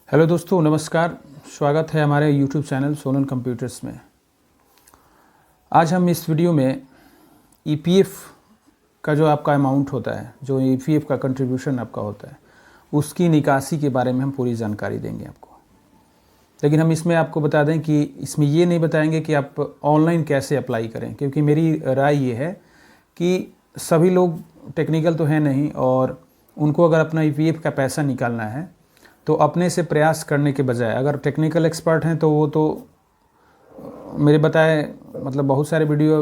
Hello दोस्तों, नमस्कार। स्वागत है हमारे यूट्यूब चैनल सोलन कंप्यूटर्स में। आज हम इस वीडियो में ईपीएफ का जो आपका अमाउंट होता है, जो ईपीएफ का कंट्रीब्यूशन आपका होता है, उसकी निकासी के बारे में हम पूरी जानकारी देंगे आपको। लेकिन हम इसमें आपको बता दें कि इसमें ये नहीं बताएंगे कि आप ऑनलाइन कैसे अप्लाई करें, क्योंकि मेरी राय ये है कि सभी लोग टेक्निकल तो हैं नहीं, और उनको अगर अपना ईपीएफ का पैसा निकालना है तो अपने से प्रयास करने के बजाय, अगर टेक्निकल एक्सपर्ट हैं तो वो तो मेरे बताए मतलब बहुत सारे वीडियो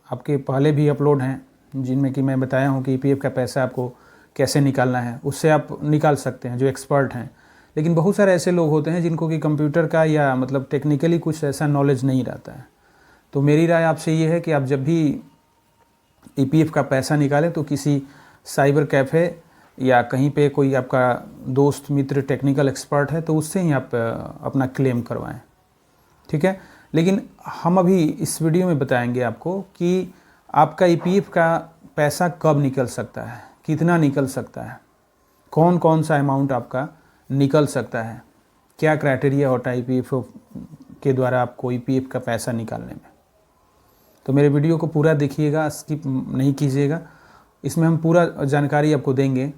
आपके पहले भी अपलोड हैं जिनमें कि मैं बताया हूँ कि ईपीएफ का पैसा आपको कैसे निकालना है, उससे आप निकाल सकते हैं जो एक्सपर्ट हैं। लेकिन बहुत सारे ऐसे लोग होते हैं जिनको कि कंप्यूटर का या मतलब टेक्निकली कुछ ऐसा नॉलेज नहीं रहता है। तो मेरी राय आपसे ये है कि आप जब भी ईपीएफ का पैसा निकालें तो किसी साइबर कैफ़े या कहीं पे कोई आपका दोस्त मित्र टेक्निकल एक्सपर्ट है तो उससे ही आप अपना क्लेम करवाएं, ठीक है। लेकिन हम अभी इस वीडियो में बताएंगे आपको कि आपका ईपीएफ का पैसा कब निकल सकता है, कितना निकल सकता है, कौन कौन सा अमाउंट आपका निकल सकता है, क्या क्राइटेरिया होता है ईपीएफ के द्वारा आपको ईपीएफ का पैसा निकालने में। तो मेरे वीडियो को पूरा देखिएगा, स्किप नहीं कीजिएगा। इसमें हम पूरा जानकारी आपको देंगे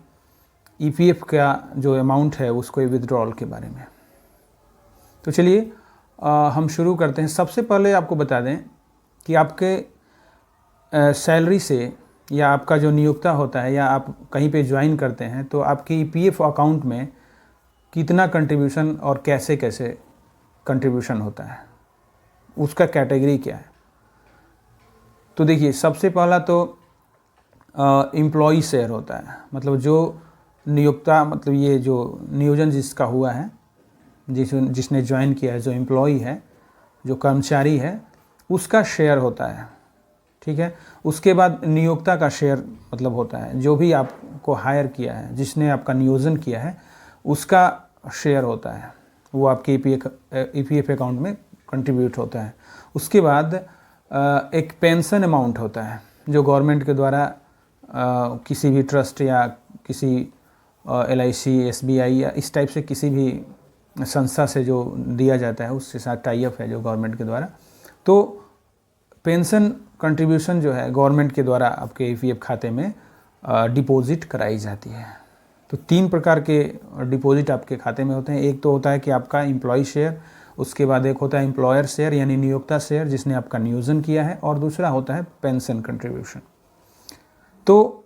ईपीएफ का जो अमाउंट है उसको विथड्रॉल के बारे में। तो चलिए हम शुरू करते हैं। सबसे पहले आपको बता दें कि आपके सैलरी से या आपका जो नियोक्ता होता है या आप कहीं पे ज्वाइन करते हैं तो आपके ईपीएफ अकाउंट में कितना कंट्रीब्यूशन और कैसे कैसे कंट्रीब्यूशन होता है, उसका कैटेगरी क्या है। तो देखिए, सबसे पहला तो एम्प्लॉई शेयर होता है, मतलब जो नियोक्ता, मतलब ये जो नियोजन जिसका हुआ है, जिसने ज्वाइन किया है, जो एम्प्लॉई है, जो कर्मचारी है, उसका शेयर होता है, ठीक है। उसके बाद नियोक्ता का शेयर मतलब होता है, जो भी आपको हायर किया है, जिसने आपका नियोजन किया है, उसका शेयर होता है, वो आपके ईपीएफ अकाउंट में कंट्रीब्यूट होता है। उसके बाद एक पेंशन अमाउंट होता है जो गवर्नमेंट के द्वारा किसी भी ट्रस्ट या किसी LIC, SBI या इस टाइप से किसी भी संस्था से जो दिया जाता है, उसके साथ टाई अप है जो गवर्नमेंट के द्वारा। तो पेंशन कंट्रीब्यूशन जो है गवर्नमेंट के द्वारा आपके ईपीएफ खाते में डिपॉजिट कराई जाती है। तो 3 प्रकार के डिपॉजिट आपके खाते में होते हैं। एक तो होता है कि आपका एम्प्लॉय शेयर, उसके बाद एक होता है एम्प्लॉयर शेयर यानी नियोक्ता शेयर जिसने आपका नियोजन किया है, और दूसरा होता है पेंशन कंट्रीब्यूशन। तो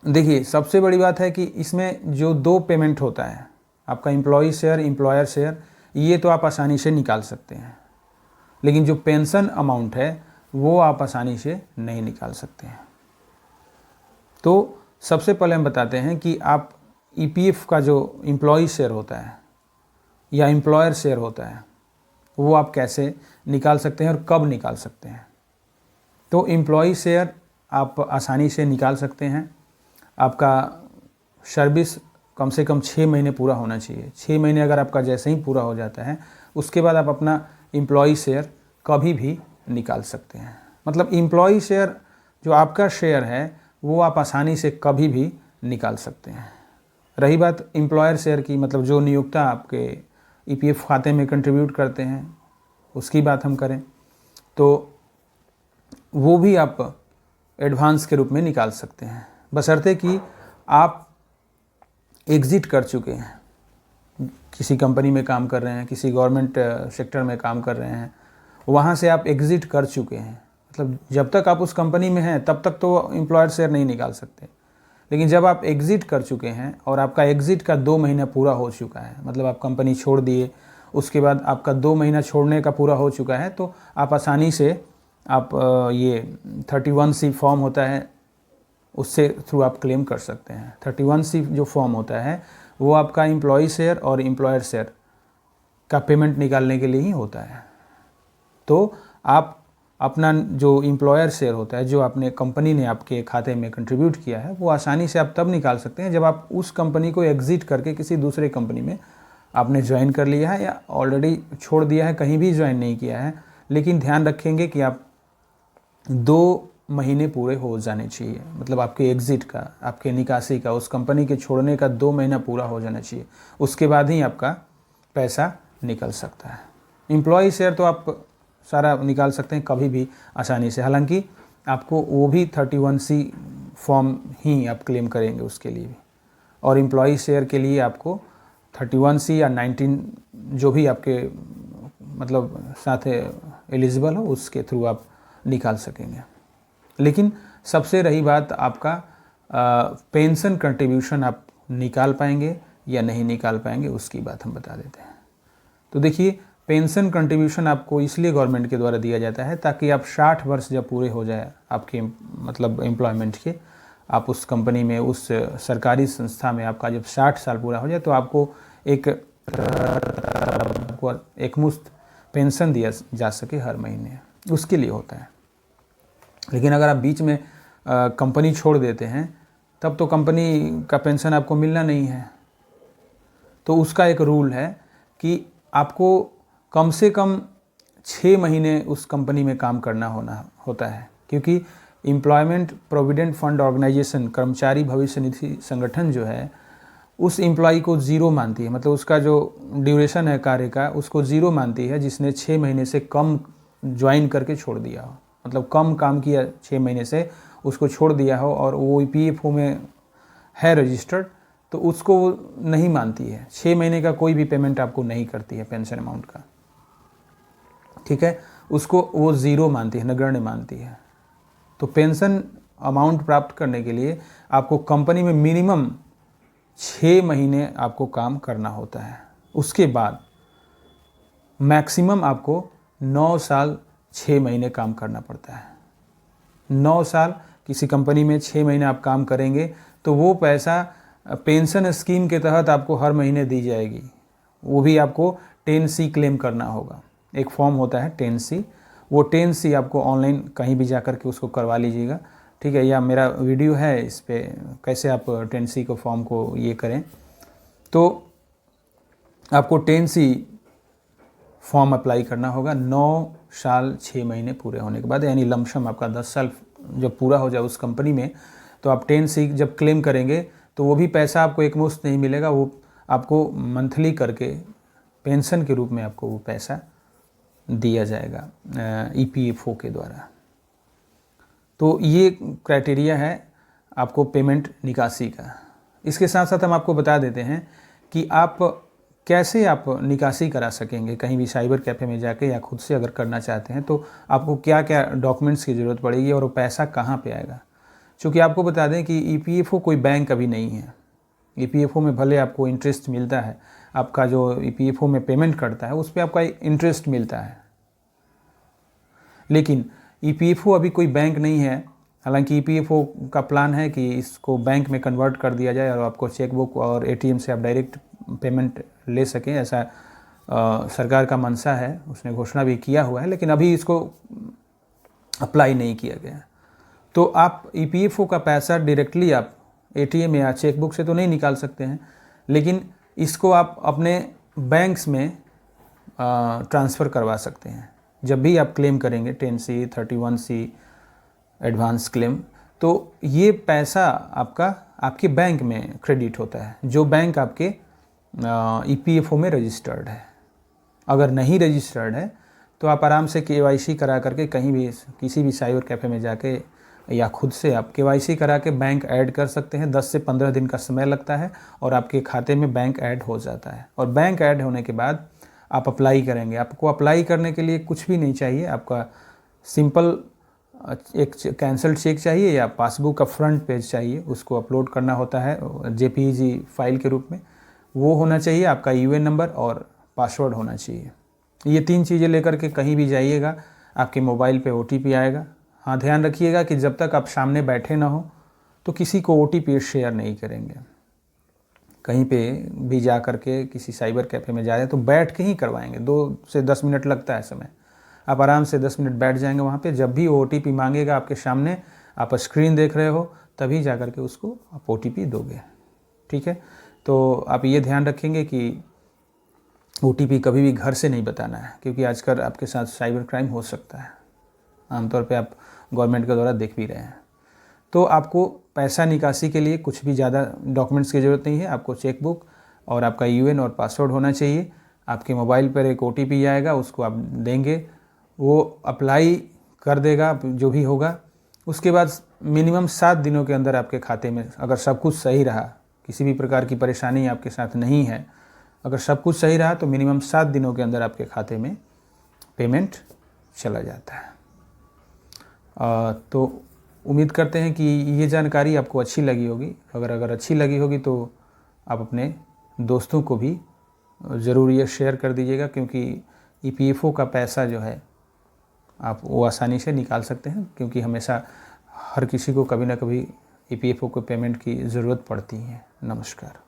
देखिए, सबसे बड़ी बात है कि इसमें जो 2 पेमेंट होता है, आपका एम्प्लॉय शेयर, एम्प्लॉयर शेयर, ये तो आप आसानी से निकाल सकते हैं। लेकिन जो पेंशन अमाउंट है वो आप आसानी से नहीं निकाल सकते हैं। तो सबसे पहले हम बताते हैं कि आप ईपीएफ का जो एम्प्लॉय शेयर होता है या एम्प्लॉयर शेयर होता है वो आप कैसे निकाल सकते हैं और कब निकाल सकते हैं। तो एम्प्लॉय शेयर आप आसानी से निकाल सकते हैं। आपका सर्विस कम से कम 6 महीने पूरा होना चाहिए। 6 महीने अगर आपका जैसे ही पूरा हो जाता है, उसके बाद आप अपना एम्प्लॉय शेयर कभी भी निकाल सकते हैं। मतलब एम्प्लॉय शेयर जो आपका शेयर है वो आप आसानी से कभी भी निकाल सकते हैं। रही बात एम्प्लॉयर शेयर की, मतलब जो नियोक्ता आपके ईपीएफ खाते में कंट्रीब्यूट करते हैं उसकी बात हम करें तो वो भी आप एडवांस के रूप में निकाल सकते हैं, बशर्ते कि आप एग्ज़िट कर चुके हैं, किसी कंपनी में काम कर रहे हैं, किसी गवर्नमेंट सेक्टर में काम कर रहे हैं, वहाँ से आप एग्ज़िट कर चुके हैं। मतलब जब तक आप उस कंपनी में हैं तब तक तो एम्प्लॉयर शेयर नहीं निकाल सकते। लेकिन जब आप एग्ज़िट कर चुके हैं और आपका एग्ज़िट का 2 महीना पूरा हो चुका है, मतलब आप कंपनी छोड़ दिए, उसके बाद आपका 2 महीना छोड़ने का पूरा हो चुका है, तो आप आसानी से आप ये 31C फॉर्म होता है उससे थ्रू आप क्लेम कर सकते हैं। 31C जो फॉर्म होता है वो आपका एम्प्लॉय शेयर और एम्प्लॉयर शेयर का पेमेंट निकालने के लिए ही होता है। तो आप अपना जो एम्प्लॉयर शेयर होता है, जो आपने कंपनी ने आपके खाते में कंट्रीब्यूट किया है, वो आसानी से आप तब निकाल सकते हैं जब आप उस कंपनी को एग्ज़िट करके किसी दूसरे कंपनी में आपने ज्वाइन कर लिया है या ऑलरेडी छोड़ दिया है, कहीं भी ज्वाइन नहीं किया है। लेकिन ध्यान रखेंगे कि आप 2 महीने पूरे हो जाने चाहिए, मतलब आपके एग्ज़िट का, आपके निकासी का, उस कंपनी के छोड़ने का 2 महीना पूरा हो जाना चाहिए। उसके बाद ही आपका पैसा निकल सकता है। एम्प्लॉय शेयर तो आप सारा निकाल सकते हैं कभी भी आसानी से, हालांकि आपको वो भी 31C फॉर्म ही आप क्लेम करेंगे उसके लिए भी, और एम्प्लॉय शेयर के लिए आपको 31C या 19 जो भी आपके मतलब साथ एलिजिबल हो उसके थ्रू आप निकाल सकेंगे। लेकिन सबसे रही बात आपका पेंशन कंट्रीब्यूशन आप निकाल पाएंगे या नहीं निकाल पाएंगे, उसकी बात हम बता देते हैं। तो देखिए, पेंशन कंट्रीब्यूशन आपको इसलिए गवर्नमेंट के द्वारा दिया जाता है ताकि आप 60 वर्ष जब पूरे हो जाए आपके मतलब एम्प्लॉयमेंट के, आप उस कंपनी में, उस सरकारी संस्था में आपका जब 60 साल पूरा हो जाए तो आपको एक मुश्त पेंशन दिया जा सके हर महीने, उसके लिए होता है। लेकिन अगर आप बीच में कंपनी छोड़ देते हैं तब तो कंपनी का पेंशन आपको मिलना नहीं है। तो उसका एक रूल है कि आपको कम से कम 6 महीने उस कंपनी में काम करना होता है, क्योंकि एम्प्लॉयमेंट प्रोविडेंट फंड ऑर्गेनाइजेशन, कर्मचारी भविष्य निधि संगठन जो है, उस एम्प्लॉय को ज़ीरो मानती है, मतलब उसका जो ड्यूरेशन है कार्य का उसको ज़ीरो मानती है जिसने 6 महीने से कम ज्वाइन करके छोड़ दिया हो, मतलब कम काम किया 6 महीने से उसको छोड़ दिया हो और वो EPFO में है रजिस्टर्ड, तो उसको नहीं मानती है। 6 महीने का कोई भी पेमेंट आपको नहीं करती है पेंशन अमाउंट का, ठीक है, उसको वो ज़ीरो मानती है, नगण्य मानती है। तो पेंशन अमाउंट प्राप्त करने के लिए आपको कंपनी में मिनिमम 6 महीने आपको काम करना होता है। उसके बाद मैक्सिमम आपको 9 साल 6 महीने काम करना पड़ता है। 9 साल किसी कंपनी में 6 महीने आप काम करेंगे तो वो पैसा पेंशन स्कीम के तहत आपको हर महीने दी जाएगी। वो भी आपको 10C क्लेम करना होगा। एक फॉर्म होता है 10C, वो 10C आपको ऑनलाइन कहीं भी जा कर के उसको करवा लीजिएगा, ठीक है, या मेरा वीडियो है इस पे कैसे आप 10C को फॉर्म को ये करें। तो आपको 10C फॉर्म अप्लाई करना होगा 9 साल 6 महीने पूरे होने के बाद, यानी लमसम आपका 10 साल जब पूरा हो जाए उस कंपनी में, तो आप 10C जब क्लेम करेंगे तो वो भी पैसा आपको एक मुश्त नहीं मिलेगा, वो आपको मंथली करके पेंशन के रूप में आपको वो पैसा दिया जाएगा EPFO के द्वारा। तो ये क्राइटेरिया है आपको पेमेंट निकासी का। इसके साथ साथ हम आपको बता देते हैं कि आप कैसे आप निकासी करा सकेंगे कहीं भी साइबर कैफ़े में जाके, या खुद से अगर करना चाहते हैं तो आपको क्या क्या डॉक्यूमेंट्स की ज़रूरत पड़ेगी और वो पैसा कहाँ पे आएगा। क्योंकि आपको बता दें कि EPFO कोई बैंक अभी नहीं है। EPFO में भले आपको इंटरेस्ट मिलता है, आपका जो EPFO में पेमेंट करता है उस पर आपका इंटरेस्ट मिलता है, लेकिन EPFO अभी कोई बैंक नहीं है। हालांकि EPFO का प्लान है कि इसको बैंक में कन्वर्ट कर दिया जाए और आपको चेकबुक और ATM से आप डायरेक्ट पेमेंट ले सकें, ऐसा सरकार का मंशा है, उसने घोषणा भी किया हुआ है, लेकिन अभी इसको अप्लाई नहीं किया गया। तो आप EPFO का पैसा डायरेक्टली आप ATM या चेकबुक से तो नहीं निकाल सकते हैं, लेकिन इसको आप अपने बैंक्स में ट्रांसफ़र करवा सकते हैं। जब भी आप क्लेम करेंगे 10C 31C एडवांस क्लेम, तो ये पैसा आपका आपके बैंक में क्रेडिट होता है, जो बैंक आपके EPFO में रजिस्टर्ड है। अगर नहीं रजिस्टर्ड है तो आप आराम से KYC करा करके कहीं भी किसी भी साइबर कैफ़े में जाके या खुद से आप KYC करा के बैंक ऐड कर सकते हैं। 10 से 15 दिन का समय लगता है और आपके खाते में बैंक ऐड हो जाता है। और बैंक ऐड होने के बाद आप अप्लाई करेंगे। आपको अप्लाई करने के लिए कुछ भी नहीं चाहिए, आपका सिंपल एक कैंसिल्ड चेक चाहिए या पासबुक का फ्रंट पेज चाहिए, उसको अपलोड करना होता है JPEG फाइल के रूप में। वो होना चाहिए, आपका UN नंबर और पासवर्ड होना चाहिए। ये 3 चीज़ें लेकर के कहीं भी जाइएगा, आपके मोबाइल पे OTP आएगा। हाँ, ध्यान रखिएगा कि जब तक आप सामने बैठे ना हो तो किसी को OTP शेयर नहीं करेंगे। कहीं पे भी जा कर के किसी साइबर कैफ़े में जा रहे हैं तो बैठ के ही करवाएंगे। 2 से 10 मिनट लगता है समय, आप आराम से 10 मिनट बैठ जाएंगे वहाँ पे। जब भी OTP मांगेगा आपके सामने, आप स्क्रीन देख रहे हो, तभी जा कर के उसको आप OTP दोगे, ठीक है। तो आप ये ध्यान रखेंगे कि OTP कभी भी घर से नहीं बताना है, क्योंकि आजकल आपके साथ साइबर क्राइम हो सकता है। आमतौर पे आप गवर्नमेंट के द्वारा देख भी रहे हैं। तो आपको पैसा निकासी के लिए कुछ भी ज़्यादा डॉक्यूमेंट्स की ज़रूरत नहीं है। आपको चेकबुक और आपका यूएन और पासवर्ड होना चाहिए। आपके मोबाइल पर एक ओटीपी आएगा, उसको आप देंगे, वो अप्लाई कर देगा जो भी होगा। उसके बाद मिनिमम 7 दिनों के अंदर आपके खाते में, अगर सब कुछ सही रहा, किसी भी प्रकार की परेशानी आपके साथ नहीं है, अगर सब कुछ सही रहा तो मिनिमम 7 दिनों के अंदर आपके खाते में पेमेंट चला जाता है। तो उम्मीद करते हैं कि ये जानकारी आपको अच्छी लगी होगी। अगर अच्छी लगी होगी तो आप अपने दोस्तों को भी ज़रूर ये शेयर कर दीजिएगा, क्योंकि ईपीएफओ का पैसा जो है आप वो आसानी से निकाल सकते हैं, क्योंकि हमेशा हर किसी को कभी ना कभी ईपीएफओ को पेमेंट की ज़रूरत पड़ती है। नमस्कार।